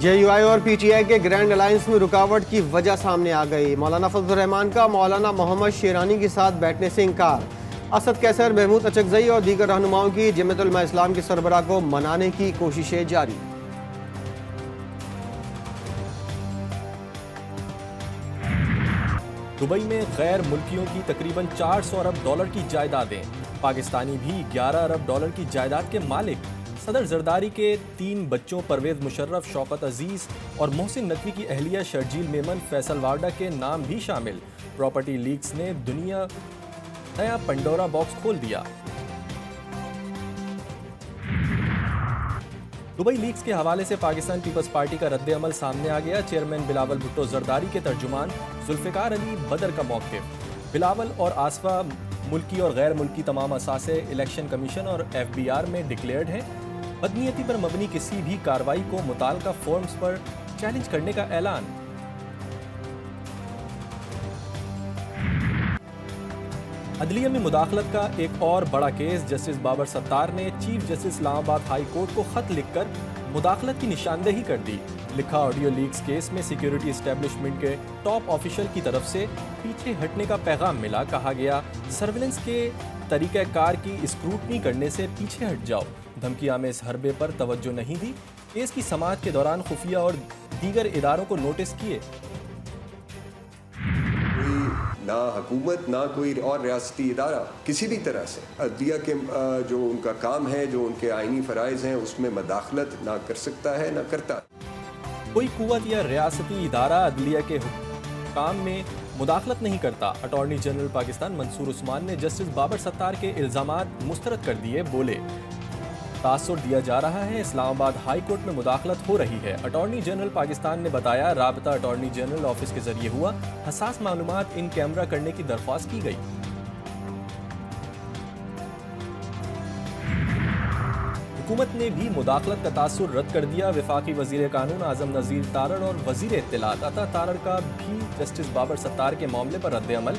JUI और PTI के grand alliance में रुकावट की वजह सामने आ गई। मौलाना फजल रहमान का मौलाना मोहम्मद शेरानी के साथ बैठने से इंकार। असद कैसर, महमूद अचकजई और दीगर रहनुमाओं की जमीयत उलमा इस्लाम के सरबराह को मनाने की कोशिशें जारी। दुबई में गैर मुल्कियों की तकरीबन 400 अरब डॉलर की जायदादें, पाकिस्तानी भी 11 अरब डॉलर की जायदाद के मालिक। सदर जरदारी के 3 बच्चों परवेज मुशर्रफ, शौकत अजीज और मोहसिन नकवी की अहलिया शर्जील मेमन फैसल वारडा के नाम भी शामिल। प्रॉपर्टी लीक्स ने दुनिया नया पंडोरा बॉक्स खोल दिया। दुबई लीक्स के हवाले से पाकिस्तान पीपल्स पार्टी का रद्द अमल सामने आ गया। चेयरमैन बिलावल भुट्टो जरदारी के तर्जुमान जुल्फिकार अली बदर का मौक़िफ़। बिलावल और आसफा मुल्की और गैर मुल्की तमाम असासे इलेक्शन कमीशन और FBR में डिक्लेयर्ड हैं। बदनीयती पर मबनी किसी भी कार्रवाई को मुताल्लिका फॉर्म्स पर चैलेंज करने का ऐलान। अदलिया में मुदाखलत का एक और बड़ा केस। जस्टिस बाबर सत्तार ने chief justice Islamabad high court को खत लिखकर मुदाखलत की निशानदेही कर दी। लिखा, ऑडियो लीक्स केस में सिक्योरिटी एस्टेब्लिशमेंट के टॉप ऑफिशियल की तरफ से पीछे हटने का पैगाम मिला। कहा गया, सर्विलेंस के तरीक़ाकार की स्क्रूटनी करने से पीछे हट जाओ। धमकियां में इस हरबे पर तवज्जो नहीं दी। केस की समाअत के दौरान खुफिया और दीगर इदारों को नोटिस किए। ना हुकूमत ना कोई और रियासती इदारा किसी भी तरह से अदलिया के जो उनका काम है, जो उनके आइनी फ़राइज़ हैं, उसमें मदाखलत ना कर सकता है, ना करता। कोई कुव्वत या रियासती इदारा अदलिया के काम में मुदाखलत नहीं करता। अटॉर्नी जनरल पाकिस्तान मंसूर उस्मान ने जस्टिस बाबर सत्तार के इल्ज़ामात मुस्तरद कर दिए। बोले, तासुर दिया जा रहा है, इस्लामाबाद हाई कोर्ट में मुदाखलत हो रही है। अटॉर्नी जनरल पाकिस्तान ने बताया, राबता अटॉर्नी जनरल ऑफिस के जरिए हुआ। हसास मालूमात इन कैमरा करने की दरख्वास्त की गई। हुकूमत ने भी मुदाखलत का तासुर रद्द कर दिया। वफाकी वजीर कानून आजम नज़ीर तारड़ और वजीर इत्तलात अता तारड़ का भी जस्टिस बाबर सत्तार के मामले पर रद्द अमल।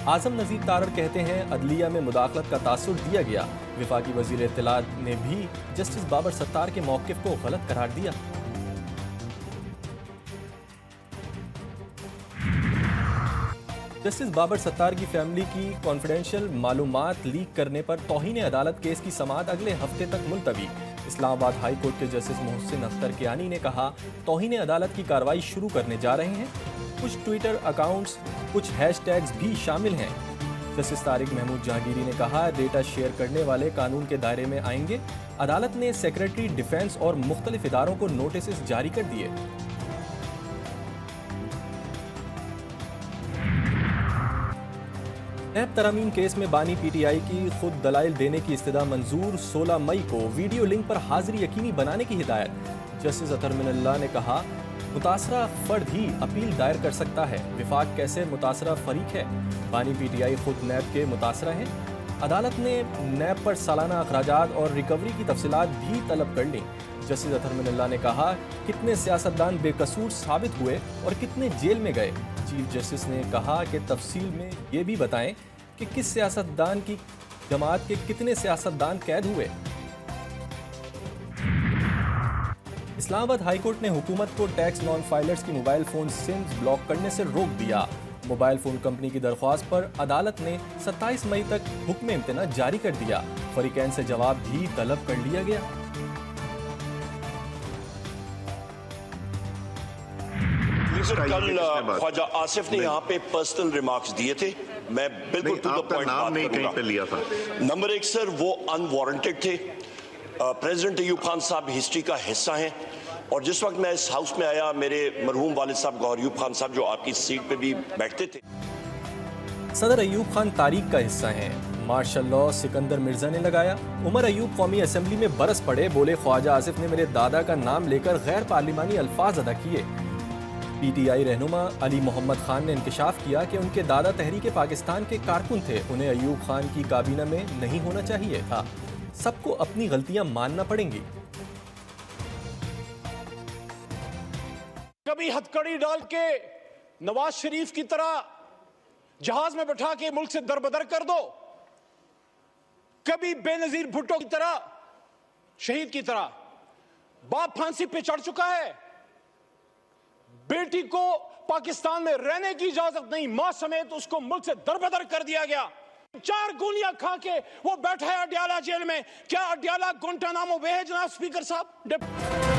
आजम नज़ीर तारड़ कहते हैं, अदलिया में मुदाखलत का तासुर दिया गया। वफाकी वजीर इत्तलात ने भी जस्टिस बाबर सत्तार के मौक़िफ़ को गलत करार दिया। जस्टिस बाबर सत्तार की फैमिली की कॉन्फिडेंशियल मालूमात लीक करने पर तौहीन अदालत केस की समाअत अगले हफ्ते तक मुलतवी। इस्लामाबाद हाई कोर्ट के जस्टिस मोहसिन अख्तर कियानी ने कहा, तौहीन अदालत की कार्रवाई शुरू करने जा रहे हैं। कुछ ट्विटर अकाउंट्स, कुछ हैशटैग्स भी शामिल हैं। जस्टिस तारिक महमूद जहांगीरी ने कहा, डेटा शेयर करने वाले कानून के दायरे में आएंगे। अदालत ने सेक्रेटरी डिफेंस और मुख्तलिफ इदारों को नोटिस जारी कर दिए। नैब तरमीम केस में बानी PTI की खुद दलाइल देने की इस्तदा मंजूर। 16 मई को वीडियो लिंक पर हाजिरी यकीनी बनाने की हिदायत। जस्टिस अतर मिनल्लाह ने कहा, मुतासरा फर्द ही अपील दायर कर सकता है। विफाक कैसे मुतासरा फरीक है? बानी PTI खुद नैब के मुतासरा हैं। अदालत ने नैब पर सालाना अखराजात और रिकवरी की तफसीलात भी तलब कर लीं। जस्टिस अतर मिनल्लाह ने कहा, कितने सियासतदान बेकसूर साबित हुए और कितने जेल में गए? चीफ जस्टिस ने कहा कि तफसील में ये भी बताएं कि किस सियासतदान की जमात के कितने सियासतदान कैद हुए। इस्लामाबाद हाई कोर्ट ने हुकूमत को टैक्स नॉन फाइलर्स की मोबाइल फ़ोन सिम्स ब्लॉक करने से रोक दिया। मोबाइल फ़ोन कंपनी की दरख्वास्त पर अदालत ने 27 मई तक हुक्म इम्तना जारी कर दिया। फरीकैन से जवाब भी तलब कर लिया गया। कल ख्वाजा आसिफ ने यहाँ पे पर्सनल रिमार्क्स दिए थे। मैं बिल्कुल टू द पॉइंट बात करूंगा। नंबर 1 सर, वो अनवारंटेड थे। प्रेसिडेंट अयूब खान साहब हिस्ट्री का हिस्सा हैं और जिस वक्त मैं इस हाउस में आया, मेरे मरहूम वालिद साहब गौहर अयूब खान साहब जो आपकी सीट पे भी बैठते थे। सदर अयूब खान तारीख का हिस्सा हैं। मार्शल लॉ सिकंदर मिर्जा ने लगाया। उमर अयूब कौमी असेंबली में बरस पड़े। बोले, ख्वाजा आसिफ ने मेरे दादा का नाम लेकर गैर पार्लिमानी अल्फाज अदा किए। PTI रहनुमा अली मोहम्मद खान ने इंकशाफ किया कि उनके दादा तहरीक पाकिस्तान के कारकुन थे। उन्हें अयूब खान की काबीना में नहीं होना चाहिए था। सबको अपनी गलतियां मानना पड़ेंगी। कभी हथकड़ी डाल के नवाज शरीफ की तरह जहाज में बैठा के मुल्क से दरबदर कर दो, कभी बेनजीर भुट्टो की तरह, शहीद की तरह। बाप फांसी पे चढ़ चुका है, बेटी को पाकिस्तान में रहने की इजाजत नहीं, मां समेत उसको मुल्क से दरबदर कर दिया गया। 4 गोलियां खा के वो बैठा है अडयाला जेल में। क्या अडयाला गुंटानामो वे है जनाब स्पीकर साहब?